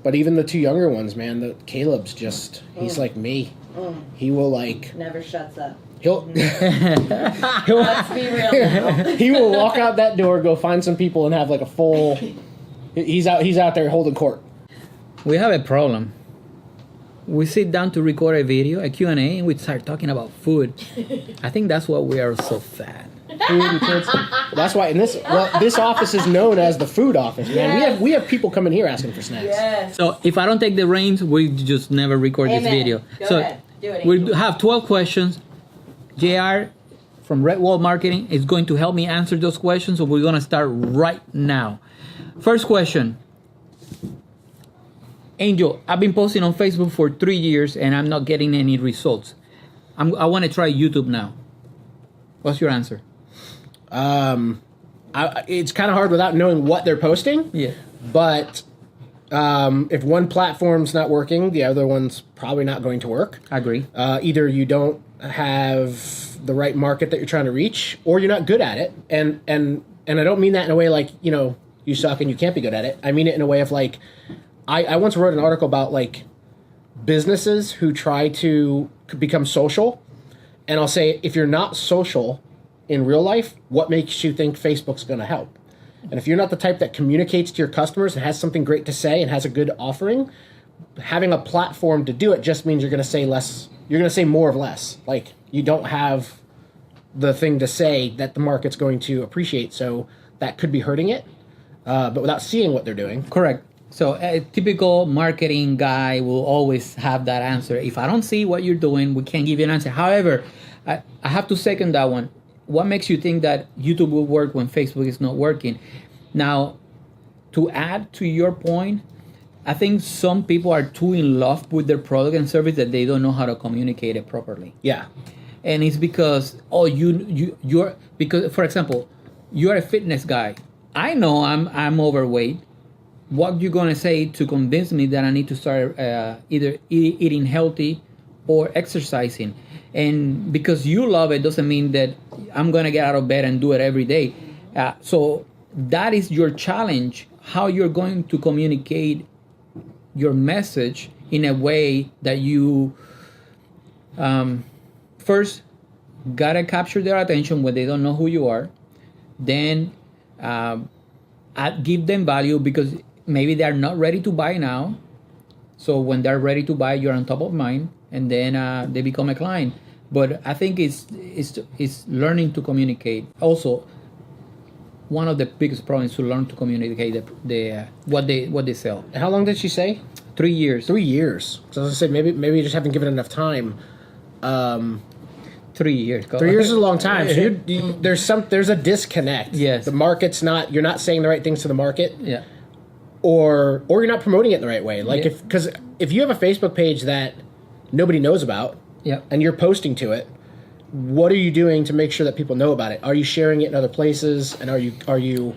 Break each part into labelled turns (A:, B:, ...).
A: But even the two younger ones, man, Caleb's just, he's like me. He will like...
B: Never shuts up.
A: He'll
B: Let's be real now.
A: he will walk out that door, go find some people, and have like a full... He's out there holding court.
C: We have a problem. We sit down to record a video, a Q&A, and we start talking about food. I think that's why we are so fat.
A: Food and kids. That's why this office is known as the food office, man.
B: Yes.
A: We have people coming here asking for snacks.
B: Yes.
C: So if I don't take the reins, we just never record this
B: Amen.
C: video.
B: Go
C: So
B: ahead. Do it,
C: we
B: Angel.
C: have 12 questions. JR from Red Wall Marketing is going to help me answer those questions, so we're going to start right now. First question. Angel, I've been posting on Facebook for 3 years and I'm not getting any results. I want to try YouTube now. What's your answer?
A: It's kind of hard without knowing what they're posting.
C: Yeah.
A: But if one platform's not working, the other one's probably not going to work.
C: I agree.
A: Either you don't have the right market that you're trying to reach, or you're not good at it. And I don't mean that in a way like, you know, you suck and you can't be good at it. I mean it in a way of like, I once wrote an article about like businesses who try to become social. And I'll say, if you're not social in real life, what makes you think Facebook's going to help? And if you're not the type that communicates to your customers and has something great to say and has a good offering, having a platform to do it just means you're going to say less. You're going to say more of less. Like, you don't have the thing to say that the market's going to appreciate. So that could be hurting it, but without seeing what they're doing.
C: Correct. So a typical marketing guy will always have that answer. If I don't see what you're doing, we can't give you an answer. However, I have to second that one. What makes you think that YouTube will work when Facebook is not working? Now, to add to your point, I think some people are too in love with their product and service that they don't know how to communicate it properly.
A: Yeah.
C: And it's because, you're because, for example, you're a fitness guy. I know I'm overweight. What are you gonna say to convince me that I need to start either eating healthy or exercising? And because you love it doesn't mean that I'm gonna get out of bed and do it every day. So that is your challenge, how you're going to communicate your message in a way that you first gotta capture their attention when they don't know who you are. Then give them value because maybe they're not ready to buy now. So when they're ready to buy, you're on top of mind, and then they become a client. But I think it's learning to communicate. Also, one of the biggest problems is to learn to communicate what they sell.
A: How long did she say?
C: 3 years.
A: 3 years. So as I said, maybe you just haven't given it enough time.
C: 3 years.
A: 3 years is a long time. So there's a disconnect.
C: Yes.
A: The market's not. You're not saying the right things to the market.
C: Yeah.
A: Or you're not promoting it in the right way. Like
C: Yeah.
A: if you have a Facebook page that nobody knows about,
C: Yeah.
A: and you're posting to it, what are you doing to make sure that people know about it? Are you sharing it in other places, and are you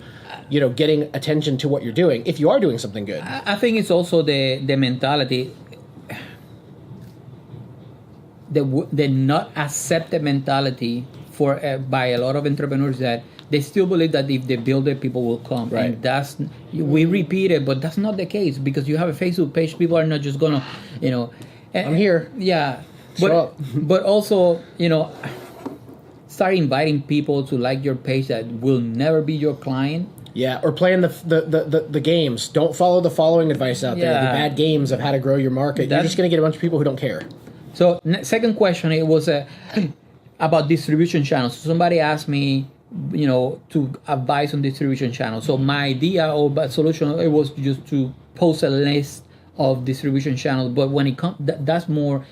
A: getting attention to what you're doing? If you are doing something good,
C: I think it's also the mentality, the not accepted mentality for by a lot of entrepreneurs that they still believe that if they build it, people will come.
A: Right.
C: And we repeat it, but that's not the case because you have a Facebook page. People are not just gonna,
A: I'm here.
C: Yeah.
A: Show up.
C: But also, start inviting people to like your page that will never be your client.
A: Yeah, or playing the games. Don't follow the following advice out there.
C: Yeah.
A: The bad games of how to grow your market. You're just going to get a bunch of people who don't care.
C: So second question, it was about distribution channels. Somebody asked me, to advise on distribution channels. So my idea or solution, it was just to post a list of distribution channels. But when it comes, that's more,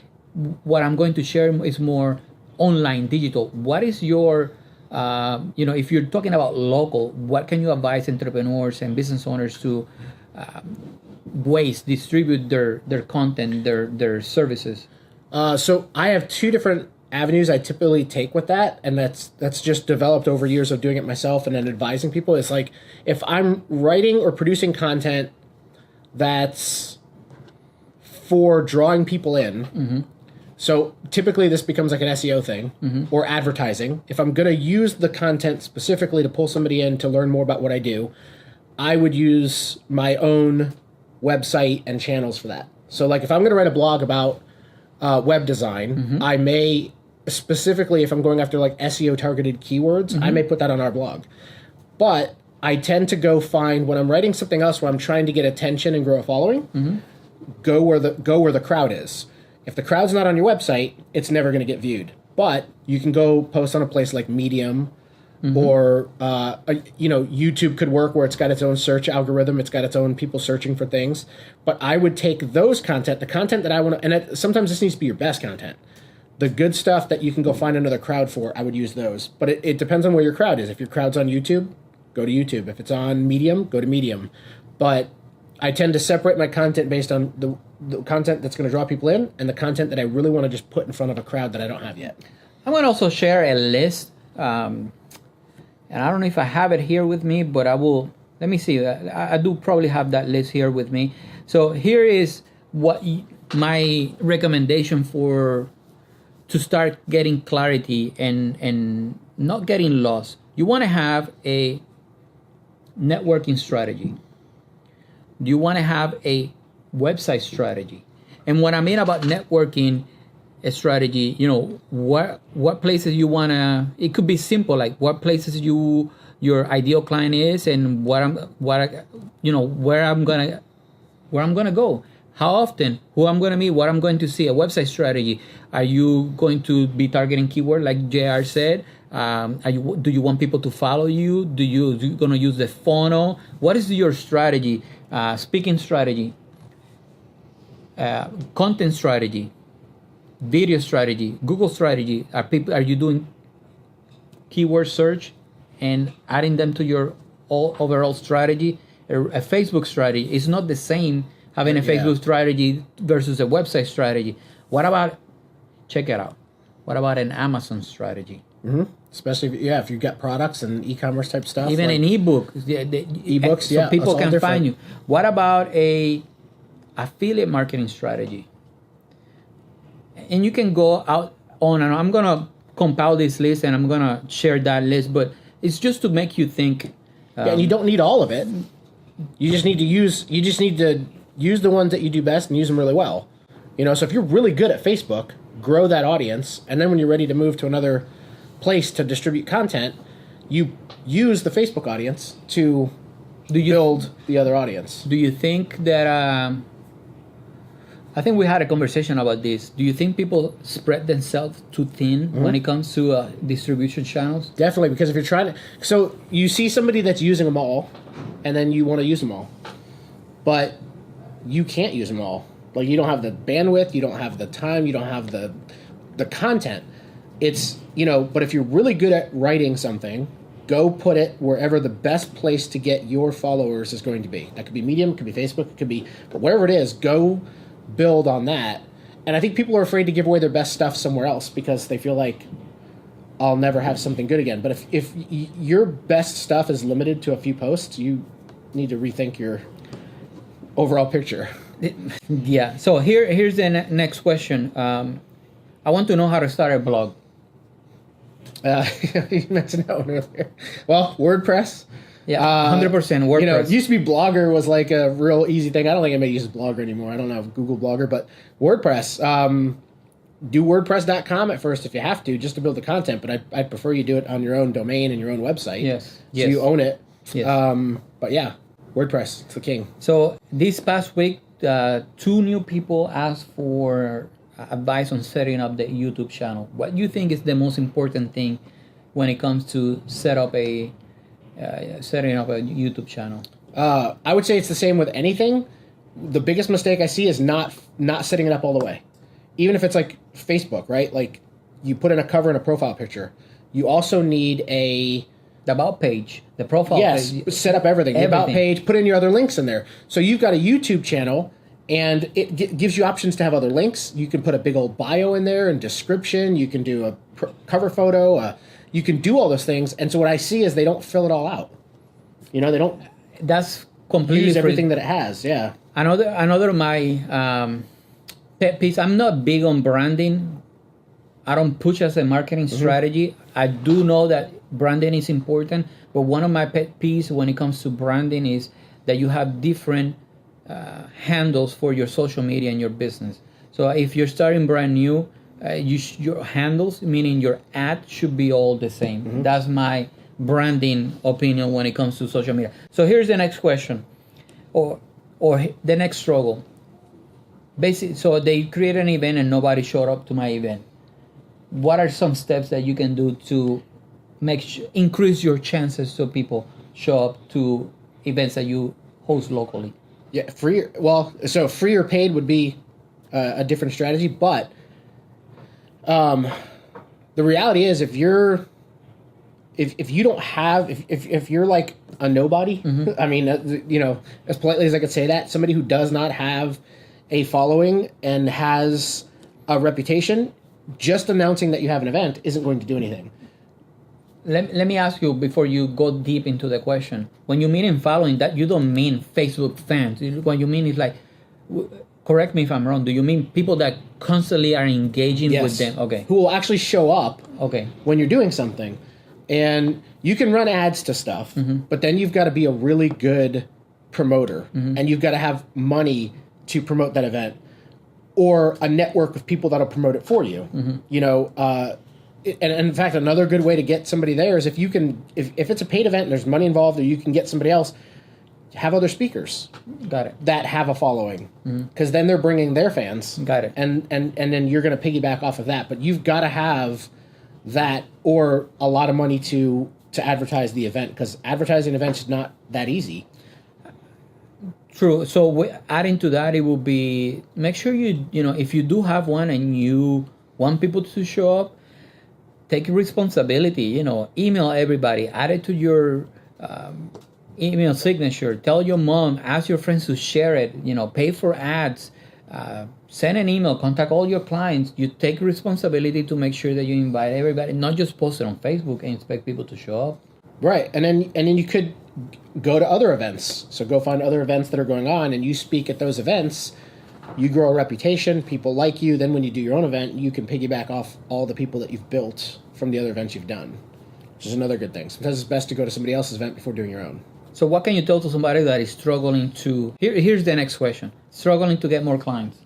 C: what I'm going to share is more online, digital. What is your, if you're talking about local, what can you advise entrepreneurs and business owners to ways distribute their content, their services?
A: So I have two different avenues I typically take with that, and that's just developed over years of doing it myself and then advising people. It's like if I'm writing or producing content that's for drawing people in. Mm-hmm. So typically this becomes like an SEO thing or advertising. If I'm going to use the content specifically to pull somebody in to learn more about what I do, I would use my own website and channels for that. So like if I'm going to write a blog about web design, I may specifically, if I'm going after like SEO targeted keywords, I may put that on our blog. But I tend to go find when I'm writing something else where I'm trying to get attention and grow a following, go where the crowd is. If the crowd's not on your website, it's never going to get viewed. But you can go post on a place like Medium, or YouTube could work where it's got its own search algorithm, it's got its own people searching for things. But I would take those content, the content that I want to, and sometimes this needs to be your best content. The good stuff that you can go find another crowd for, I would use those. But it depends on where your crowd is. If your crowd's on YouTube, go to YouTube. If it's on Medium, go to Medium. But I tend to separate my content based on the content that's going to draw people in and the content that I really want to just put in front of a crowd that I don't have yet.
C: I'm going to also share a list. And I don't know if I have it here with me, but I will. Let me see. I do probably have that list here with me. So here is what my recommendation to start getting clarity and not getting lost. You want to have a networking strategy. You want to have a website strategy. And what I mean about networking strategy, what places you want to, it could be simple, like what places your ideal client is and where I'm going to go. How often, who I'm going to meet, what I'm going to see, a website strategy. Are you going to be targeting keyword like JR said? Do you want people to follow you? Do you going to use the funnel? What is your strategy? Speaking strategy, content strategy, video strategy, Google strategy. Are you doing keyword search and adding them to your overall strategy? A Facebook strategy is not the same having a Facebook strategy versus a website strategy. What about, check it out, what about an Amazon strategy?
A: Especially if you've got products and e-commerce type stuff.
C: Even an ebook.
A: Ebooks,
C: so people can find you. What about a affiliate marketing strategy? And you can go out on, and I'm going to compile this list and I'm going to share that list, but it's just to make you think.
A: And you don't need all of it. You just need to use the ones that you do best and use them really well. So if you're really good at Facebook, grow that audience, and then when you're ready to move to another place to distribute content, you use the Facebook audience to build the other audience.
C: Do you think that I think we had a conversation about this. Do you think people spread themselves too thin when it comes to distribution channels?
A: Definitely, because if you're trying to, so you see somebody that's using them all, and then you want to use them all, but you can't use them all. Like you don't have the bandwidth, you don't have the time, you don't have the content. It's, but if you're really good at writing something, go put it wherever the best place to get your followers is going to be. That could be Medium, it could be Facebook, it could be, but wherever it is, go build on that. And I think people are afraid to give away their best stuff somewhere else because they feel like I'll never have something good again. But if your best stuff is limited to a few posts, you need to rethink your overall picture.
C: Yeah. So here's the next question. I want to know how to start a blog.
A: You mentioned that one earlier. Well, WordPress.
C: Yeah, 100% WordPress.
A: It used to be Blogger was like a real easy thing. I don't think anybody uses Blogger anymore. I don't know Google Blogger, but WordPress. Do WordPress.com at first if you have to, just to build the content. But I'd prefer you do it on your own domain and your own website.
C: Yes.
A: So you own it.
C: Yes.
A: But yeah, WordPress, it's the king.
C: So this past week, 2 new people asked for advice on setting up the YouTube channel. What do you think is the most important thing when it comes to setting up a YouTube channel?
A: I would say it's the same with anything. The biggest mistake I see is not setting it up all the way. Even if it's like Facebook, right? Like you put in a cover and a profile picture. You also need the
C: about page, the profile page.
A: Yes, set up everything. The about page, put in your other links in there. So you've got a YouTube channel, and it gives you options to have other links. You can put a big old bio in there and description. You can do a cover photo. You can do all those things. And so what I see is they don't fill it all out. They don't.
C: That's completely
A: use everything that it has. Yeah.
C: Another of my pet peeves. I'm not big on branding. I don't push as a marketing strategy. I do know that branding is important, but one of my pet peeves when it comes to branding is that you have different handles for your social media and your business. So if you're starting brand new, your handles, meaning your ad, should be all the same. Mm-hmm. That's my branding opinion when it comes to social media. So here's the next question, or the next struggle. Basically, so they create an event and nobody showed up to my event. What are some steps that you can do to increase your chances so people show up to events that you host locally?
A: Yeah, free or paid would be a different strategy, but the reality is if you don't have if you're like a nobody, mm-hmm. I mean, as politely as I could say that, somebody who does not have a following and has a reputation, just announcing that you have an event isn't going to do anything.
C: Let me ask you before you go deep into the question. When you mean in following, that you don't mean Facebook fans. What you mean is like, correct me if I'm wrong, do you mean people that constantly are engaging with them? Okay.
A: Who will actually show up
C: okay.
A: when you're doing something. And you can run ads to stuff, mm-hmm. but then you've got to be a really good promoter. Mm-hmm. And you've got to have money to promote that event or a network of people that'll promote it for you. Mm-hmm. And in fact, another good way to get somebody there is if it's a paid event and there's money involved, or you can get somebody else, have other speakers.
C: Got it.
A: That have a following, because then they're bringing their fans.
C: Got it.
A: And then you're going to piggyback off of that. But you've got to have that or a lot of money to advertise the event, because advertising events is not that easy.
C: True. So adding to that, it will be make sure if you do have one and you want people to show up, take responsibility, email everybody, add it to your email signature, tell your mom, ask your friends to share it, pay for ads, send an email, contact all your clients. You take responsibility to make sure that you invite everybody, not just post it on Facebook and expect people to show up.
A: Right. And then you could go to other events. So go find other events that are going on and you speak at those events. You grow a reputation, people like you. Then when you do your own event, you can piggyback off all the people that you've built from the other events you've done, which is another good thing. Sometimes it's best to go to somebody else's event before doing your own.
C: So what can you tell to somebody that is struggling to... Here's the next question. Struggling to get more clients.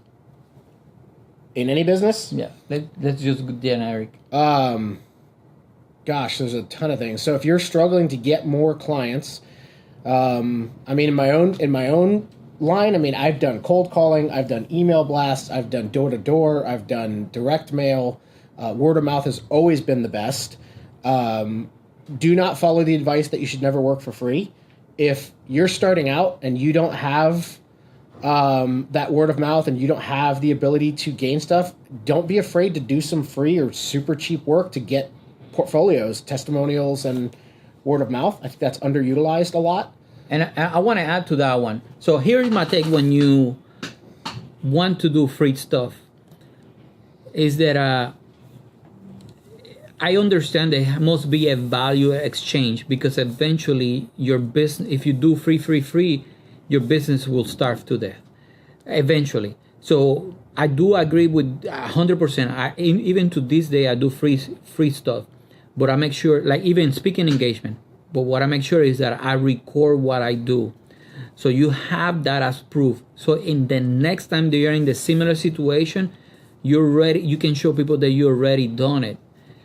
A: In any business?
C: Yeah, let's just go generic.
A: Gosh, there's a ton of things. So if you're struggling to get more clients, in my own line, I've done cold calling, I've done email blasts, I've done door-to-door, I've done direct mail. Word of mouth has always been the best. Do not follow the advice that you should never work for free. If you're starting out and you don't have that word of mouth and you don't have the ability to gain stuff, don't be afraid to do some free or super cheap work to get portfolios, testimonials, and word of mouth. I think that's underutilized a lot.
C: And I want to add to that one. So here's my take when you want to do free stuff, is that I understand there must be a value exchange, because eventually your business, if you do free, your business will starve to death eventually. So I do agree with 100%. Even to this day, I do free stuff, but I make sure, like even speaking engagement. But what I make sure is that I record what I do, so you have that as proof. So in the next time that you're in the similar situation, you're ready. You can show people that you already done it.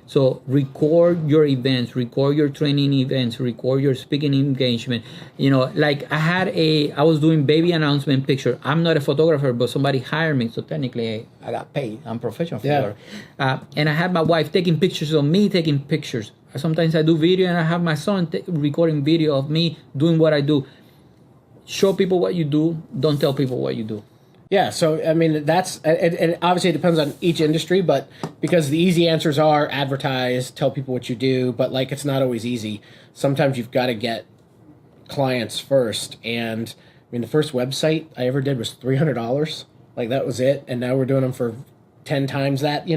C: So record your events, record your training events, record your speaking engagement. Like I was doing baby announcement picture. I'm not a photographer, but somebody hired me. So technically I got paid. I'm a professional photographer. And I had my wife taking pictures of me taking pictures. Sometimes I do video and I have my son recording video of me doing what I do. Show people what you do. Don't tell people what you do.
A: Yeah, so that's it obviously it depends on each industry, but because the easy answers are advertise, tell people what you do, but it's not always easy. Sometimes you've got to get clients first, and the first website I ever did was $300. That was it, and now we're doing them for 10 times that,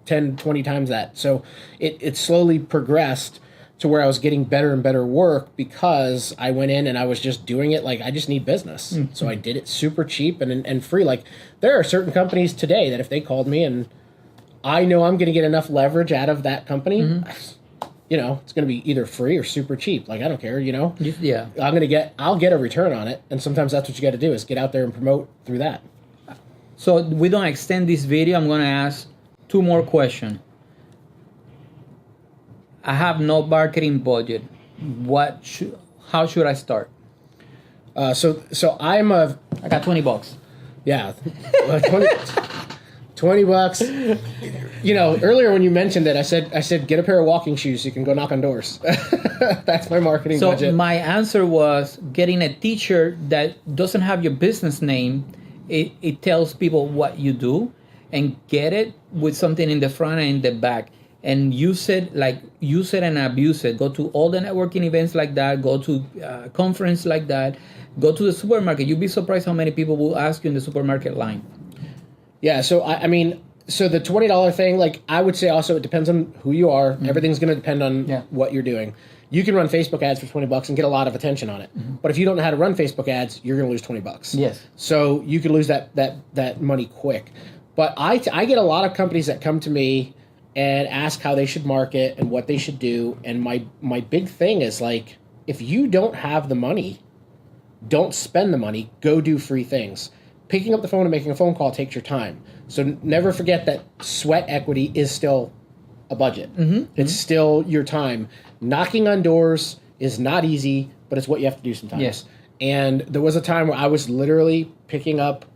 A: 10, 20 times that. So it slowly progressed to where I was getting better and better work because I went in and I was just doing it I just need business. Mm-hmm. So I did it super cheap and free. There are certain companies today that if they called me and I know I'm going to get enough leverage out of that company, mm-hmm. you know, it's going to be either free or super cheap. Like, I don't care, you know?
C: Yeah.
A: I'll get a return on it. And sometimes that's what you got to do is get out there and promote through that.
C: So we don't extend this video. I'm going to ask 2 more questions. I have no marketing budget. How should I start?
A: So I
C: got $20.
A: Yeah. 20 bucks. You know, earlier when you mentioned it, I said get a pair of walking shoes so you can go knock on doors. That's my marketing budget.
C: So my answer was getting a t-shirt that doesn't have your business name. It tells people what you do, and get it with something in the front and in the back, and use it and abuse it. Go to all the networking events like that. Go to conference like that. Go to the supermarket. You'd be surprised how many people will ask you in the supermarket line.
A: Yeah, so I mean, so the $20 thing, like I would say also it depends on who you are. Mm-hmm. Everything's going to depend on what you're doing. You can run Facebook ads for $20 and get a lot of attention on it. Mm-hmm. But if you don't know how to run Facebook ads, you're going to lose $20.
C: Yes.
A: So you could lose that money quick. But I get a lot of companies that come to me and ask how they should market and what they should do. And my big thing is like, if you don't have the money, don't spend the money, go do free things. Picking up the phone and making a phone call takes your time. So never forget that sweat equity is still a budget. Mm-hmm. It's still your time. Knocking on doors is not easy, but it's what you have to do sometimes.
C: Yes.
A: And there was a time where I was literally picking up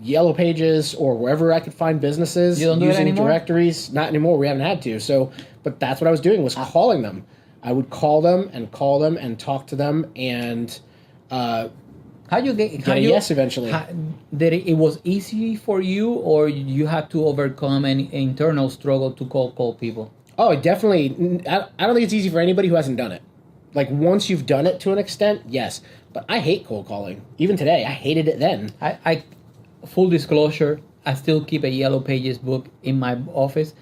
A: Yellow Pages or wherever I could find businesses using directories. Not anymore. We haven't had to. So, but that's what I was doing was calling them. I would call them and talk to them and
C: how you get
A: a yes eventually.
C: Did it was easy for you, or you had to overcome an internal struggle to call people?
A: Oh, definitely. I don't think it's easy for anybody who hasn't done it. Like once you've done it to an extent, yes. But I hate cold calling. Even today, I hated it then.
C: I full disclosure, I still keep a Yellow Pages book in my office,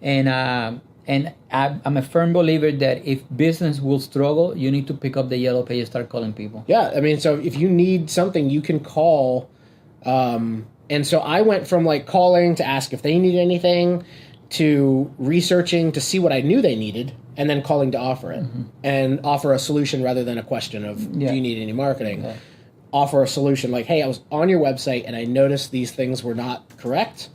C: and I'm a firm believer that if business will struggle, you need to pick up the Yellow Pages, start calling people.
A: Yeah, I mean, so if you need something, you can call. And so I went from like calling to ask if they need anything, to researching to see what I knew they needed, and then calling to offer it and offer a solution rather than a question of do you need any marketing. Yeah. Offer a solution like, hey, I was on your website and I noticed these things were not correct.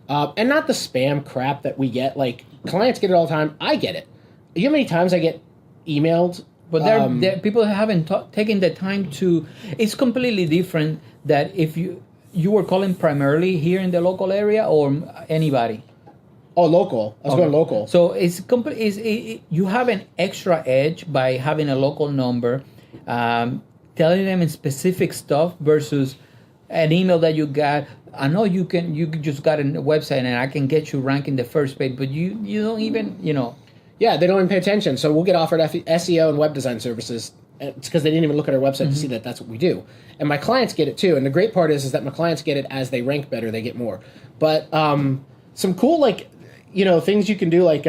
A: And not the spam crap that we get. Like clients get it all the time. I get it. You know how many times I get emailed?
C: But there people haven't taken the time to. It's completely different that if you were calling primarily here in the local area or anybody.
A: Oh, local. I was going local.
C: So you have an extra edge by having a local number, telling them in specific stuff versus an email that you got. I know you just got a website and I can get you ranking the first page, but you don't even, you know.
A: Yeah, they don't even pay attention. So we'll get offered SEO and web design services. It's because they didn't even look at our website to see that that's what we do. And my clients get it too. And the great part is that my clients get it as they rank better, they get more. But some cool, like, you know, things you can do, like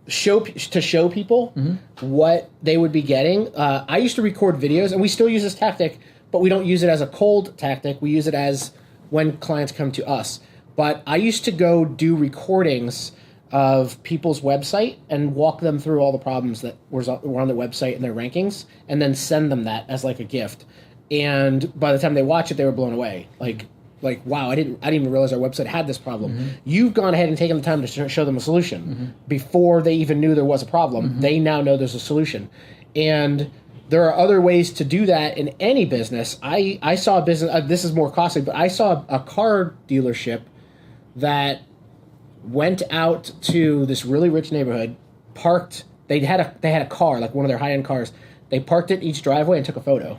A: show people what they would be getting. I used to record videos, and we still use this tactic, but we don't use it as a cold tactic. We use it as when clients come to us. But I used to go do recordings of people's website and walk them through all the problems that were on their website and their rankings, and then send them that as like a gift. And by the time they watch it, they were blown away. Like wow, I didn't even realize our website had this problem. You've gone ahead and taken the time to show them a solution before they even knew there was a problem. They now know there's a solution, and there are other ways to do that in any business. I saw a business. This is more costly, but I saw a car dealership that went out to this really rich neighborhood, parked. They had a car, like one of their high-end cars. They parked it in each driveway and took a photo.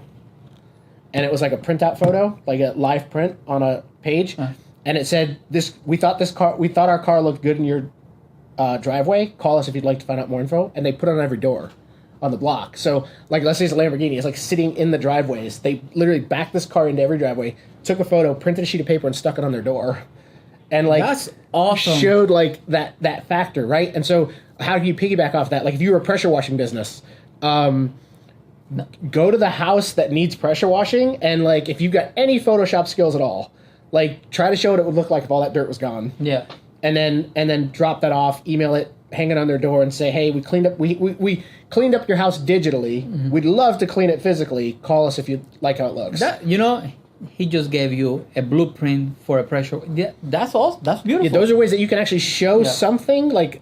A: And it was like a printout photo, like a live print on a page, and it said, "This we thought our car looked good in your driveway. Call us if you'd like to find out more info." And they put it on every door on the block. So, like, let's say it's a Lamborghini. It's like sitting in the driveways. They literally backed this car into every driveway, took a photo, printed a sheet of paper, and stuck it on their door. And like
C: that's awesome.
A: Showed like that factor, right? And so, how do you piggyback off that? Like, if you were a pressure washing business. Go to the house that needs pressure washing, and like if you've got any Photoshop skills at all, like try to show what it would look like if all that dirt was gone.
C: Yeah.
A: And then drop that off, email it, hanging on their door and say, "Hey, we cleaned up your house digitally.
C: Mm-hmm.
A: We'd love to clean it physically. Call us if you like how it looks."
C: That, you know, he just gave you a blueprint for a pressure. Yeah, that's all. That's beautiful.
A: Yeah, those are ways that you can actually show
C: Yeah.
A: something like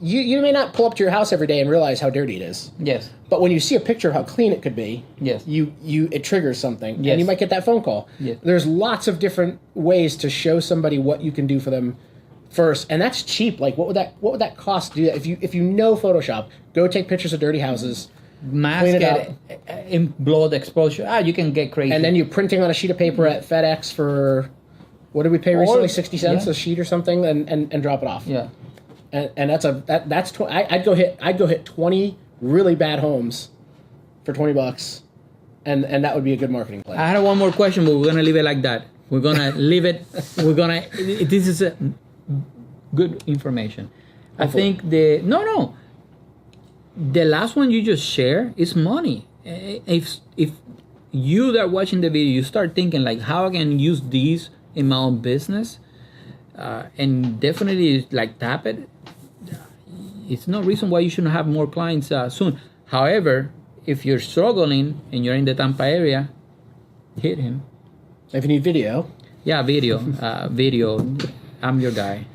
A: you may not pull up to your house every day and realize how dirty it is.
C: Yes.
A: But when you see a picture of how clean it could be,
C: Yes.
A: it triggers something,
C: Yes.
A: and you might get that phone call.
C: Yes.
A: There's lots of different ways to show somebody what you can do for them first, and that's cheap. Like, what would that cost to do that? If you know Photoshop, go take pictures of dirty houses,
C: Mask
A: clean it
C: it, in blood exposure. You can get crazy.
A: and then you're printing on a sheet of paper at FedEx for what did we pay recently? 60 cents
C: yeah.
A: a sheet or something, and drop it off.
C: Yeah.
A: And that's I'd go hit 20 really bad homes for $20, and that would be a good marketing plan.
C: I had one more question, but we're gonna leave it like that. We're gonna leave it. This is a good information. I
A: Hopefully.
C: think the last one you just share is money. If you that are watching the video, you start thinking like, how I can use these in my own business, and definitely like tap it. It's no reason why you shouldn't have more clients soon. However, if you're struggling and you're in the Tampa area, hit him.
A: If you need video,
C: Yeah, video. I'm your guy.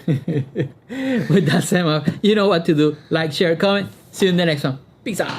C: With that, Sam, you know what to do. Like, share, comment. See you in the next one. Peace out.